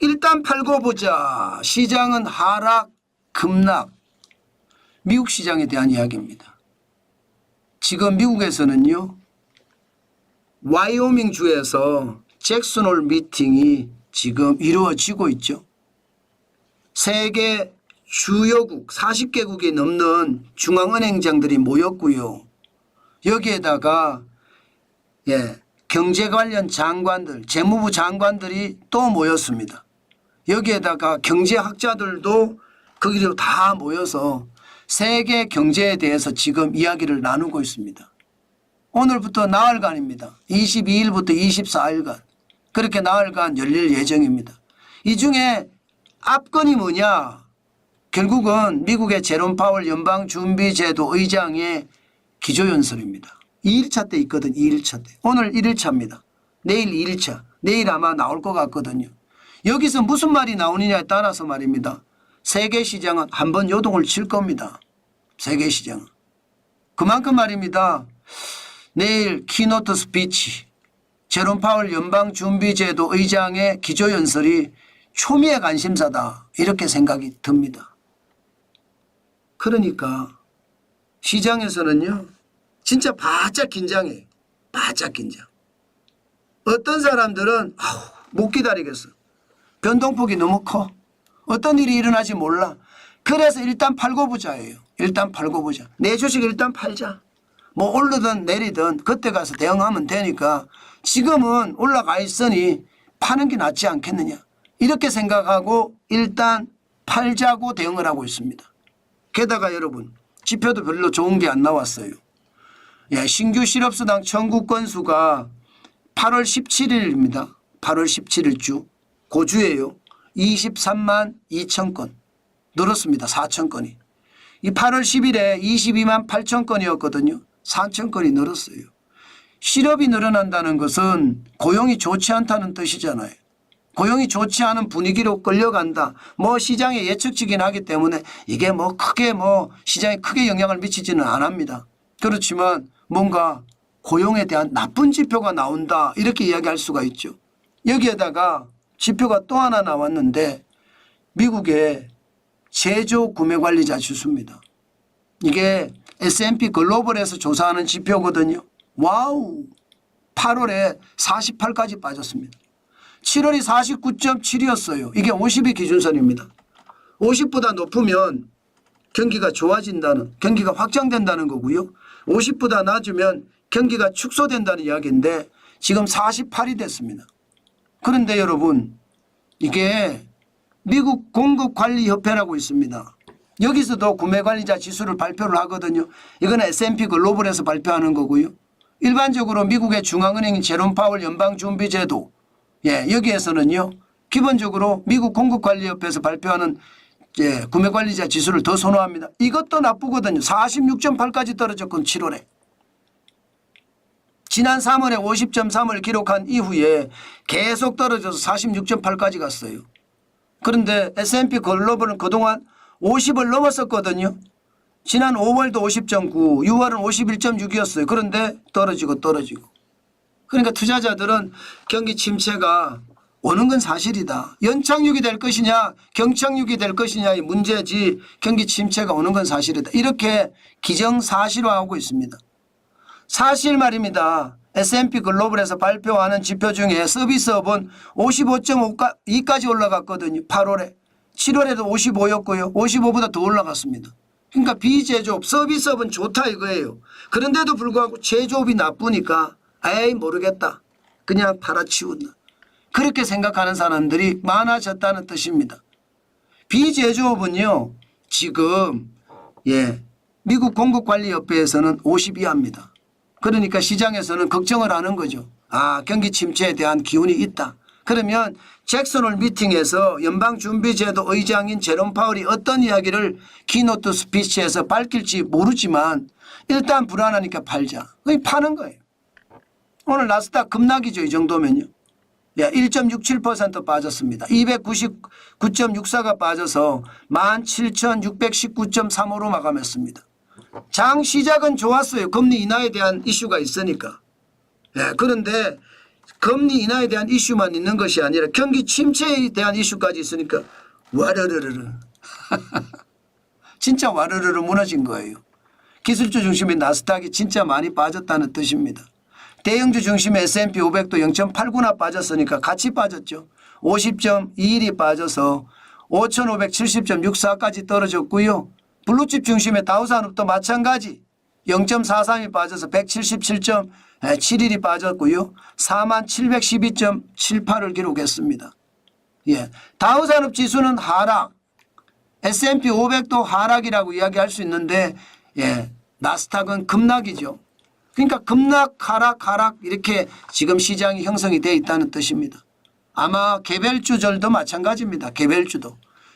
일단 팔고 보자. 시장은 하락, 급락. 미국 시장에 대한 이야기입니다. 지금 미국에서는요. 와이오밍 주에서 잭슨홀 미팅이 지금 이루어지고 있죠. 세계 주요국 40개국이 넘는 중앙은행장들이 모였고요. 여기에다가 경제 관련 장관들, 재무부 장관들이 또 모였습니다. 여기에다가 경제학자들도 거기로 다 모여서 세계 경제에 대해서 지금 이야기를 나누고 있습니다. 오늘부터 나흘간입니다. 22일부터 24일간 그렇게 나흘간 열릴 예정입니다. 이 중에 압권이 뭐냐? 결국은 미국의 제롬 파월 연방준비제도 의장의 기조연설입니다. 2일차 때 있거든. 2일차 때. 오늘 1일차입니다. 내일 2일차. 내일 아마 나올 것 같거든요. 여기서 무슨 말이 나오느냐에 따라서 말입니다. 세계시장은 한번 요동을 칠 겁니다. 세계시장은. 그만큼 말입니다. 내일 키노트 스피치 제롬 파월 연방준비제도 의장의 기조연설이 초미의 관심사다. 이렇게 생각이 듭니다. 그러니까 시장에서는요. 진짜 바짝 긴장해요. 바짝 긴장. 어떤 사람들은 못 기다리겠어. 변동폭이 너무 커. 어떤 일이 일어나지 몰라. 그래서 일단 팔고 보자예요. 일단 팔고 보자. 내 주식 일단 팔자. 뭐 오르든 내리든 그때 가서 대응하면 되니까 지금은 올라가 있으니 파는 게 낫지 않겠느냐. 이렇게 생각하고 일단 팔자고 대응을 하고 있습니다. 게다가 여러분 지표도 별로 좋은 게 안 나왔어요. 신규 실업수당 청구 건수가 8월 17일입니다. 8월 17일 주 고주예요. 23만 2천 건 늘었습니다. 4천 건이. 이 8월 10일에 22만 8천 건이었거든요. 4천 건이 늘었어요. 실업이 늘어난다는 것은 고용이 좋지 않다는 뜻이잖아요. 고용이 좋지 않은 분위기로 끌려간다. 뭐 시장에 예측치긴 하기 때문에 이게 뭐 크게 시장에 크게 영향을 미치지는 않습니다. 그렇지만 뭔가 고용에 대한 나쁜 지표가 나온다. 이렇게 이야기할 수가 있죠. 여기에다가 지표가 또 하나 나왔는데 미국의 제조 구매관리자 지수입니다. 이게 S&P 글로벌에서 조사하는 지표거든요. 와우. 8월에 48까지 빠졌습니다. 7월이 49.7이었어요. 이게 50이 기준선입니다. 50보다 높으면 경기가 좋아진다는, 경기가 확장된다는 거고요. 50보다 낮으면 경기가 축소된다는 이야기인데 지금 48이 됐습니다. 그런데 여러분 이게 미국 공급관리협회라고 있습니다. 여기서도 구매관리자 지수를 발표를 하거든요. 이건 S&P 글로벌에서 발표하는 거고요. 일반적으로 미국의 중앙은행인 제롬 파월 연방준비제도 여기에서는요. 기본적으로 미국 공급관리협회에서 발표하는 구매관리자 지수를 더 선호합니다. 이것도 나쁘거든요. 46.8까지 떨어졌건 7월에. 지난 3월에 50.3을 기록한 이후에 계속 떨어져서 46.8까지 갔어요. 그런데 S&P 글로벌은 그동안 50을 넘었었거든요. 지난 5월도 50.9, 6월은 51.6이었어요. 그런데 떨어지고. 그러니까 투자자들은 경기 침체가 오는 건 사실이다. 연착륙이 될 것이냐 경착륙이 될 것이냐의 문제지 경기 침체가 오는 건 사실이다. 이렇게 기정사실화하고 있습니다. 사실 말입니다. S&P 글로벌에서 발표하는 지표 중에 서비스업은 55.2까지 올라갔거든요. 8월에. 7월에도 55였고요. 55보다 더 올라갔습니다. 그러니까 비제조업, 서비스업은 좋다 이거예요. 그런데도 불구하고 제조업이 나쁘니까 에이 모르겠다. 그냥 팔아치운다. 그렇게 생각하는 사람들이 많아졌다는 뜻입니다. 비제조업은요. 지금 미국 공급관리협회에서는 50 이하입니다. 그러니까 시장에서는 걱정을 하는 거죠. 경기 침체에 대한 기운이 있다. 그러면 잭슨홀 미팅에서 연방준비제도 의장인 제롬 파월이 어떤 이야기를 키노트 스피치에서 밝힐지 모르지만 일단 불안하니까 팔자. 그냥 파는 거예요. 오늘 나스닥 급락이죠. 이 정도면요. 1.67% 빠졌습니다. 299.64가 빠져서 17,619.35로 마감했습니다. 장 시작은 좋았어요. 금리 인하에 대한 이슈가 있으니까. 그런데 금리 인하에 대한 이슈만 있는 것이 아니라 경기 침체에 대한 이슈까지 있으니까 와르르르 진짜 와르르르 무너진 거예요. 기술주 중심의 나스닥이 진짜 많이 빠졌다는 뜻입니다. 대형주 중심의 S&P 500도 0.89나 빠졌으니까 같이 빠졌죠. 50.21이 빠져서 5,570.64까지 떨어졌고요. 블루칩 중심의 다우산업도 마찬가지 0.43이 빠져서 177.71이 빠졌고요. 4712.78을 기록했습니다. 예, 다우산업 지수는 하락, S&P 500도 하락이라고 이야기할 수 있는데 예, 나스닥은 급락이죠. 그러니까 급락, 하락 이렇게 지금 시장이 형성이 되어 있다는 뜻입니다. 아마 개별주들도 마찬가지입니다.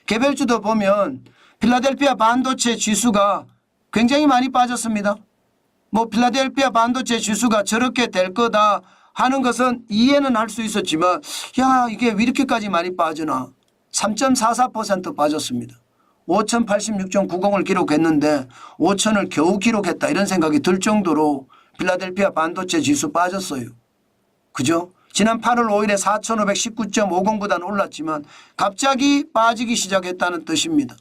개별주도 보면 필라델피아 반도체 지수가 굉장히 많이 빠졌습니다. 뭐 필라델피아 반도체 지수가 저렇게 될 거다 하는 것은 이해는 할 수 있었지만 야 이게 왜 이렇게까지 많이 빠지나 3.44% 빠졌습니다. 5,086.90을 기록했는데 5,000을 겨우 기록했다 이런 생각이 들 정도로 필라델피아 반도체 지수 빠졌어요. 그죠? 지난 8월 5일에 4,519.50보다는 올랐지만 갑자기 빠지기 시작했다는 뜻입니다.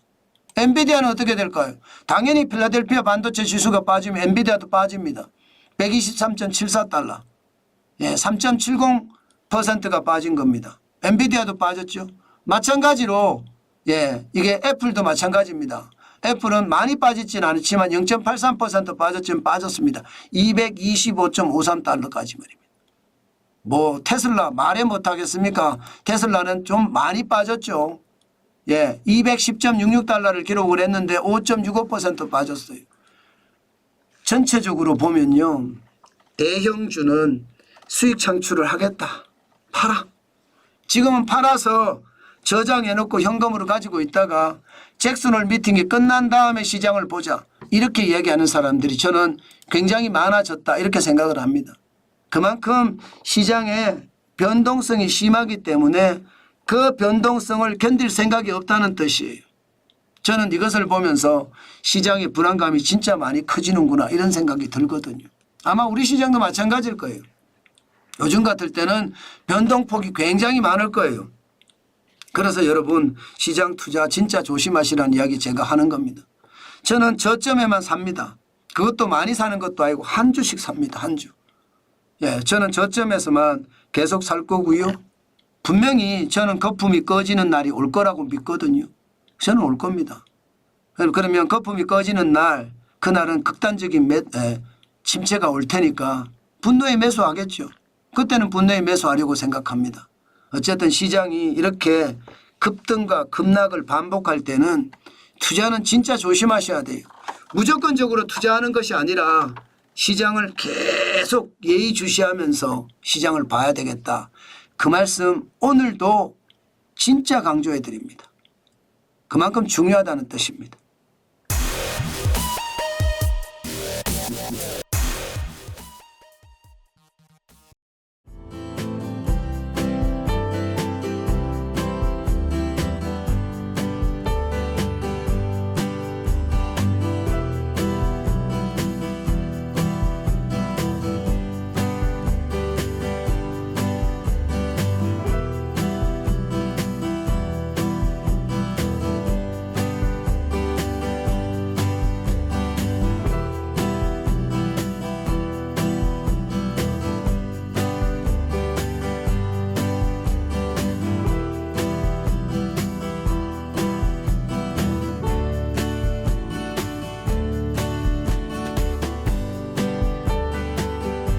엔비디아는 어떻게 될까요? 당연히 필라델피아 반도체 지수가 빠지면 엔비디아도 빠집니다. 123.74달러. 예, 3.70%가 빠진 겁니다. 엔비디아도 빠졌죠. 마찬가지로 예, 이게 애플도 마찬가지입니다. 애플은 많이 빠지지는 않지만 0.83% 빠졌지만 빠졌습니다. 225.53달러까지 말입니다. 뭐 테슬라 말해 못하겠습니까? 테슬라는 좀 많이 빠졌죠. 예, 210.66달러를 기록을 했는데 5.65% 빠졌어요. 전체적으로 보면요. 대형주는 수익 창출을 하겠다. 팔아. 지금은 팔아서 저장해놓고 현금으로 가지고 있다가 잭슨홀 미팅이 끝난 다음에 시장을 보자. 이렇게 이야기하는 사람들이 저는 굉장히 많아졌다. 이렇게 생각을 합니다. 그만큼 시장의 변동성이 심하기 때문에 그 변동성을 견딜 생각이 없다는 뜻이에요. 저는 이것을 보면서 시장의 불안감이 진짜 많이 커지는구나 이런 생각이 들거든요. 아마 우리 시장도 마찬가지일 거예요. 요즘 같을 때는 변동폭이 굉장히 많을 거예요. 그래서 여러분 시장 투자 진짜 조심하시라는 이야기 제가 하는 겁니다. 저는 저점에만 삽니다. 그것도 많이 사는 것도 아니고 한 주씩 삽니다. 한 주. 예, 저는 저점에서만 계속 살 거고요. 분명히 저는 거품이 꺼지는 날이 올 거라고 믿거든요. 저는 올 겁니다. 그러면 거품이 꺼지는 날 그날은 극단적인 침체가 올 테니까 분노에 매수하겠죠. 그때는 분노에 매수하려고 생각합니다. 어쨌든 시장이 이렇게 급등과 급락을 반복할 때는 투자는 진짜 조심하셔야 돼요. 무조건적으로 투자하는 것이 아니라 시장을 계속 예의주시하면서 시장을 봐야 되겠다. 그 말씀 오늘도 진짜 강조해 드립니다. 그만큼 중요하다는 뜻입니다.